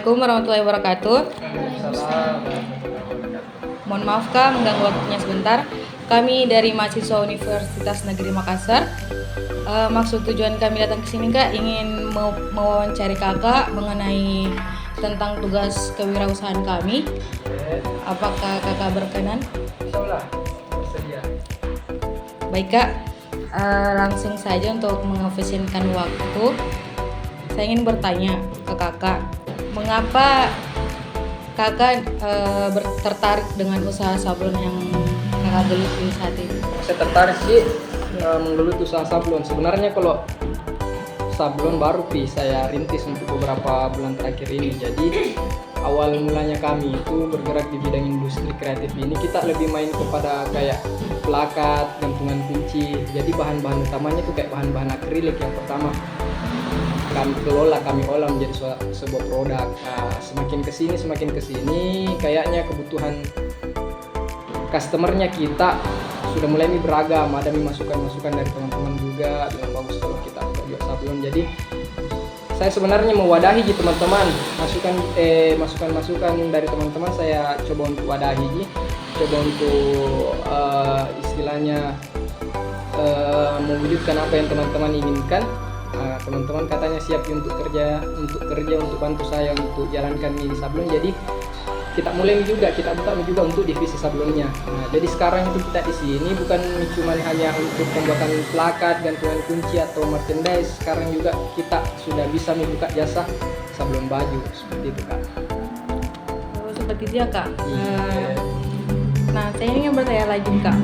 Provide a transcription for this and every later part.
Assalamualaikum warahmatullahi wabarakatuh. Mohon maaf Kak, mengganggu waktunya sebentar. Kami dari mahasiswa Universitas Negeri Makassar. Maksud tujuan kami datang ke sini Kak, ingin mewawancari Kakak mengenai tentang tugas kewirausahaan kami. Apakah Kakak berkenan? Insyaallah bersedia. Baik Kak, langsung saja untuk mengefisienkan waktu. Saya ingin bertanya ke Kakak, mengapa Kakak tertarik dengan usaha sablon yang Kakak geluti saat ini? Saya tertarik sih menggeluti usaha sablon. Sebenarnya kalau sablon baru saya rintis untuk beberapa bulan terakhir ini. Jadi awal mulanya kami itu bergerak di bidang industri kreatif ini, kita lebih main kepada kayak plakat, gantungan kunci. Jadi bahan-bahan utamanya itu kayak bahan-bahan akrilik yang pertama kami kelola, kami olah menjadi sebuah produk. Nah, semakin kesini kayaknya kebutuhan customernya kita sudah mulai beragam. Ada masukan-masukan dari teman-teman juga bilang bagus kalau kita jual sablon. Jadi saya sebenarnya mewadahi teman-teman, masukan dari teman-teman saya coba untuk wadahi, coba untuk istilahnya mewujudkan apa yang teman-teman inginkan. Teman-teman katanya siap untuk kerja untuk bantu saya untuk jalankan ini sablon. Jadi kita buka juga untuk divisi sablonnya. Nah, jadi sekarang itu kita di sini bukan cuma hanya untuk pembuatan plakat, gantungan kunci atau merchandise. Sekarang juga kita sudah bisa membuka jasa sablon baju seperti itu Kak. Oh, seperti itu ya Kak. Iya. Nah, saya ingin bertanya lagi Kak,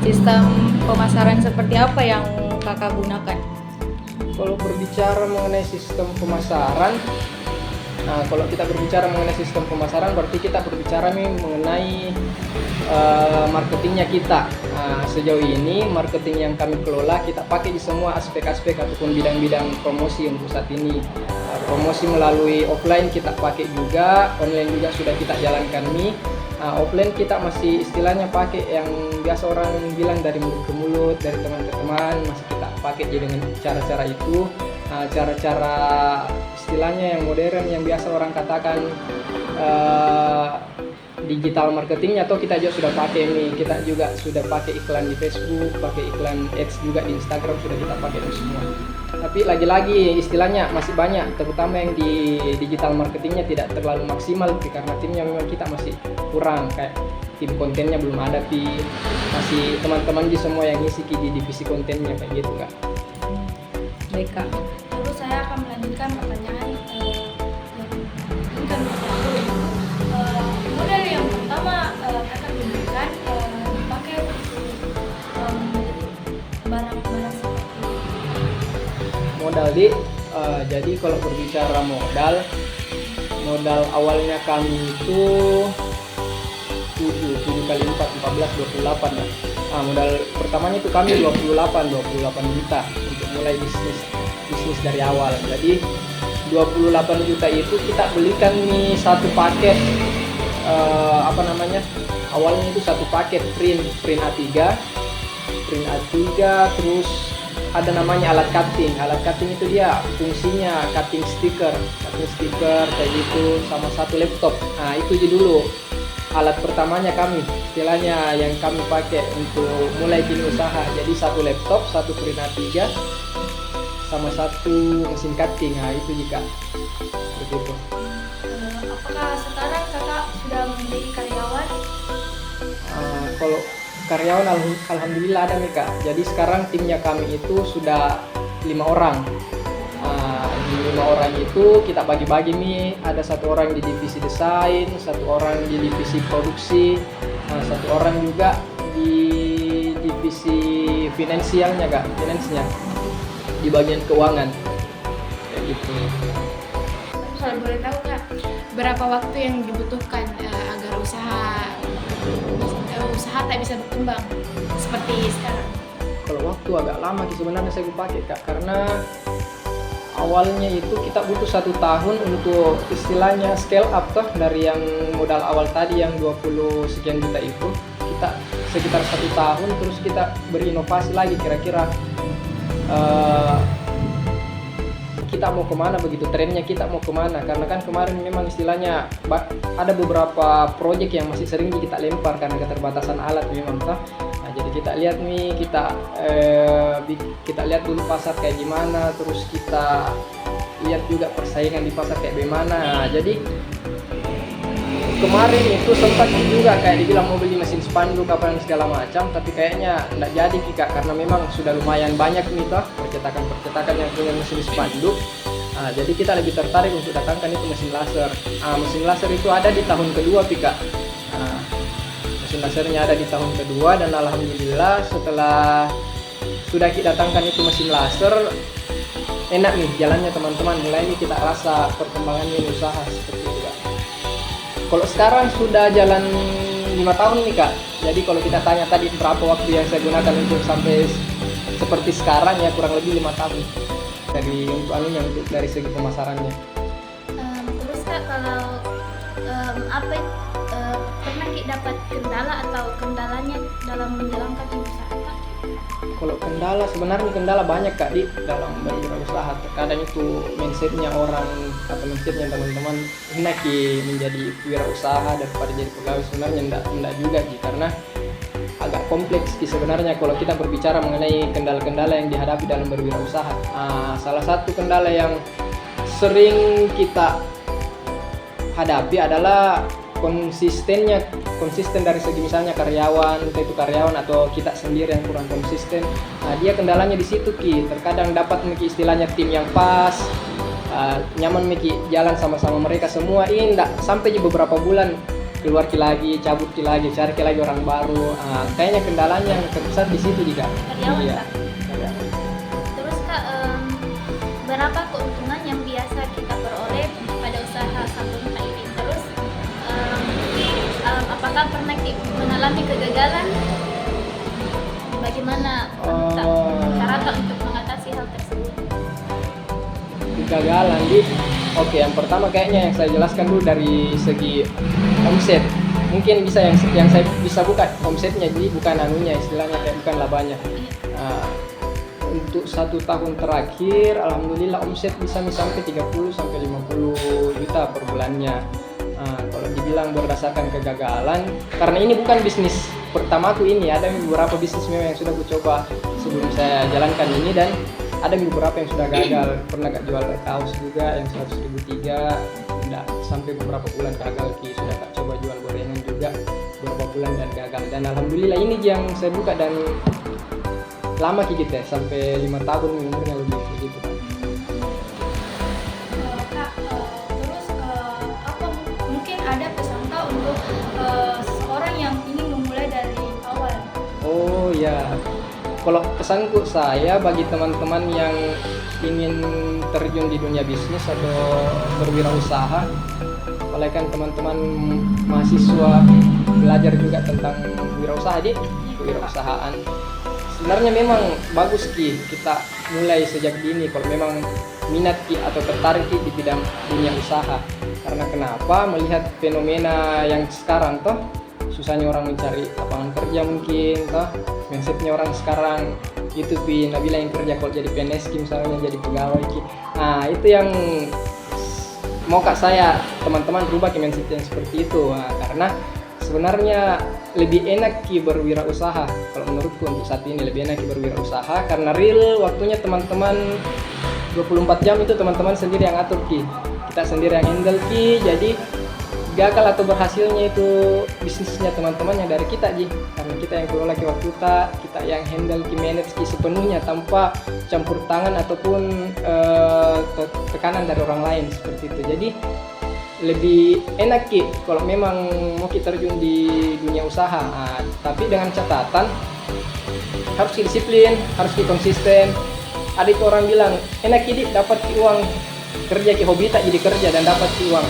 sistem pemasaran seperti apa yang Kakak gunakan? Kalau berbicara mengenai sistem pemasaran, kalau kita berbicara mengenai sistem pemasaran berarti kita berbicara mengenai marketingnya kita. Sejauh ini marketing yang kami kelola kita pakai di semua aspek-aspek ataupun bidang-bidang promosi untuk saat ini. Promosi melalui offline kita pakai juga, online juga sudah kita jalankan nih. Offline kita masih istilahnya pakai yang biasa orang bilang dari mulut ke mulut, dari teman ke teman, masih kita pakai dengan cara-cara itu. Cara-cara istilahnya yang modern yang biasa orang katakan digital marketingnya atau kita juga sudah pakai nih. Kita juga sudah pakai iklan di Facebook, pakai iklan ads juga di Instagram, sudah kita pakai itu semua. Tapi lagi-lagi istilahnya masih banyak, terutama yang di digital marketingnya tidak terlalu maksimal karena timnya memang kita masih kurang, kayak tim kontennya belum ada, masih teman-teman di semua yang ngisi di divisi kontennya kayak gitu Kak. Baik Kak. Lalu saya akan melanjutkan pertanyaan model yang pertama akan diberikan dipakai barang-barang seperti Modal jadi kalau berbicara modal awalnya kami itu 7 kali 4 14 28 lah. Modal pertamanya itu kami 28 juta untuk mulai bisnis dari awal. Jadi 28 juta itu kita belikan nih satu paket awalnya itu satu paket print A3 terus ada namanya alat cutting itu dia fungsinya cutting stiker kayak gitu, sama satu laptop. Nah itu aja dulu alat pertamanya kami istilahnya yang kami pakai untuk mulai kini usaha. Jadi satu laptop, satu print A3 sama satu mesin cutting. Nah itu jika begitu. apakah sekarang kakak sudah memiliki karyawan? Kalau karyawan alhamdulillah ada nih Kak. Jadi sekarang timnya kami itu sudah 5 orang. Di 5 orang itu kita bagi-bagi nih, ada satu orang di divisi desain, satu orang di divisi produksi, satu orang juga di divisi finansialnya di bagian keuangan kayak gitu. Kalau boleh tahu Kak, berapa waktu yang dibutuhkan agar usaha tak bisa berkembang seperti sekarang? Kalau waktu agak lama sih sebenarnya saya pakai Kak, karena awalnya itu kita butuh 1 tahun untuk istilahnya scale up dari yang modal awal tadi yang 20 sekian juta itu, kita sekitar 1 tahun terus kita berinovasi lagi kira-kira kita mau kemana, begitu trennya kita mau kemana. Karena kan kemarin memang istilahnya ada beberapa proyek yang masih sering kita lempar karena keterbatasan alat memang toh. Nah, jadi kita lihat nih, kita lihat dulu pasar kayak gimana, terus kita lihat juga persaingan di pasar kayak gimana. Nah, jadi kemarin itu sempat juga kayak dibilang mau beli mesin spanduk apa dan segala macam, tapi kayaknya nggak jadi Kak, karena memang sudah lumayan banyak nih toh percetakan yang punya mesin spanduk. Nah, jadi kita lebih tertarik untuk datangkan itu mesin laser. Mesin laser itu ada di tahun kedua Kak. Mesin lasernya ada di tahun kedua, dan alhamdulillah setelah sudah kita datangkan itu mesin laser, enak nih jalannya teman-teman. Mulai ini kita rasa perkembangannya usaha seperti itu Kak. Kalau sekarang sudah jalan 5 tahun nih Kak. Jadi kalau kita tanya tadi berapa waktu yang saya gunakan untuk sampai seperti sekarang, ya kurang lebih 5 tahun untuk dari segi pemasarannya. Terus Kak, kalau pernah Ki dapat kendala atau kendalanya dalam menjalankan usaha Kak? Kalau kendala banyak Kak di dalam berwirausaha. Terkadang itu mindsetnya orang atau mindsetnya teman-teman hendak menjadi wirausaha daripada jadi pegawai. Sebenarnya enggak juga Ki, karena agak kompleks Ki sebenarnya kalau kita berbicara mengenai kendala-kendala yang dihadapi dalam berwirausaha. Salah satu kendala yang sering kita hadapi adalah konsisten dari segi misalnya karyawan, entah itu karyawan atau kita sendiri yang kurang konsisten. Nah, dia kendalanya di situ Ki. Terkadang dapat istilahnya tim yang pas, nyaman jalan sama-sama mereka semua, ini enggak sampai beberapa bulan keluar lagi, cabut lagi, cari lagi orang baru. Kayaknya kendalanya yang terbesar di situ juga. Karyawan Iya. Kak. Terus Kak, berapa keuntungan yang biasa kita peroleh pada usaha sabun Kak ini? Terus apakah pernah mengalami kegagalan? Bagaimana cara Kak untuk mengatasi hal tersebut? Kegagalan Oke, yang pertama kayaknya yang saya jelaskan dulu dari segi omset. Mungkin bisa yang saya bisa buka omsetnya, jadi bukan istilahnya kayak bukan labanya. Untuk 1 tahun terakhir alhamdulillah omset bisa sampai 30 sampai 50 juta per bulannya. Kalau dibilang berdasarkan kegagalan, karena ini bukan bisnis pertamaku, ini ada beberapa bisnis memang yang sudah aku coba sebelum saya jalankan ini, dan ada beberapa yang sudah gagal. Pernah gak jual kaos juga yang 100.003, enggak sampai beberapa bulan gagal Ki. Sudah tak coba jual gorengan juga beberapa bulan dan gagal, dan alhamdulillah ini yang saya buka dan lama Ki kita sampai 5 tahun umurnya lebih begitu. Kak, terus apa mungkin ada pesan Kak untuk seseorang yang ingin memulai dari awal? Oh ya, kalau pesanku saya bagi teman-teman yang ingin terjun di dunia bisnis atau berwirausaha, apalagi kan teman-teman mahasiswa belajar juga tentang kewirausahaan. Sebenarnya memang bagus Ki kita mulai sejak dini kalau memang minat Ki atau tertarik Ki di bidang dunia usaha. Karena kenapa? Melihat fenomena yang sekarang toh, susahnya orang mencari lapangan kerja mungkin toh, mindsetnya orang sekarang itu Nabila yang kerja kalau jadi PNS Ki misalnya, jadi pegawai Ki. Nah, itu yang mau Kak saya teman-teman rubah Ki mindset yang seperti itu. Karena sebenarnya lebih enak Ki berwirausaha. Kalau menurutku untuk saat ini lebih enak Ki berwirausaha karena real waktunya teman-teman 24 jam itu teman-teman sendiri yang atur Ki. Kita sendiri yang handle Ki. Jadi gagal atau berhasilnya itu bisnisnya teman-teman yang dari kita Ji. Karena kita yang kelola Ki waktu kita yang handle Ki, manage Ki sepenuhnya tanpa campur tangan ataupun tekanan dari orang lain seperti itu. Jadi lebih enak Ki kalau memang mau kita terjun di dunia usaha. Tapi dengan catatan harus disiplin, harus konsisten. Ada itu orang bilang enak Ki dapat uang kerja Ki, hobi tak jadi kerja dan dapat uang.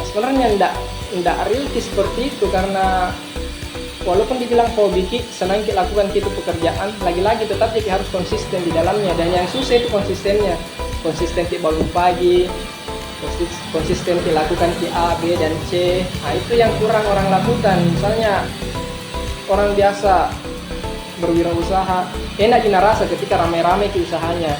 Sebenarnya enggak realistis seperti itu, karena walaupun dibilang hobi Ki, senang Ki lakukan Ki itu pekerjaan, lagi-lagi tetap Ki harus konsisten di dalamnya, dan yang susah itu konsistennya. Konsisten Ki bangun pagi, konsisten Ki lakukan Ki A, B, dan C. Nah, itu yang kurang orang lakukan. Misalnya orang biasa berwirausaha enak kita rasa ketika ramai-ramai ke usahanya.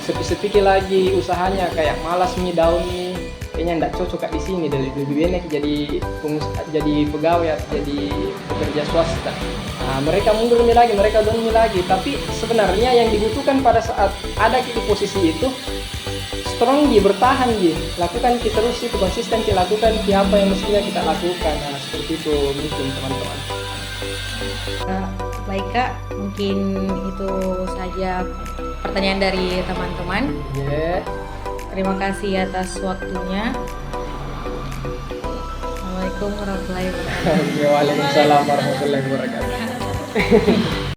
Sepi-sepi ke lagi usahanya kayak malas nih daun nih, kayaknya nggak cocok Kak di sini, dari lebih enak jadi pegawai atau jadi pekerja swasta. Mereka mundur nih lagi, mereka down nih lagi, tapi sebenarnya yang dibutuhkan pada saat ada di posisi itu strong bertahan lakukan kita terus itu, konsisten kita lakukan apa yang mestinya kita lakukan. Seperti itu mungkin teman-teman. Baik Kak, mungkin itu saja pertanyaan dari teman-teman. Terima kasih atas waktunya. Assalamualaikum warahmatullahi wabarakatuh. Waalaikumsalam warahmatullahi wabarakatuh.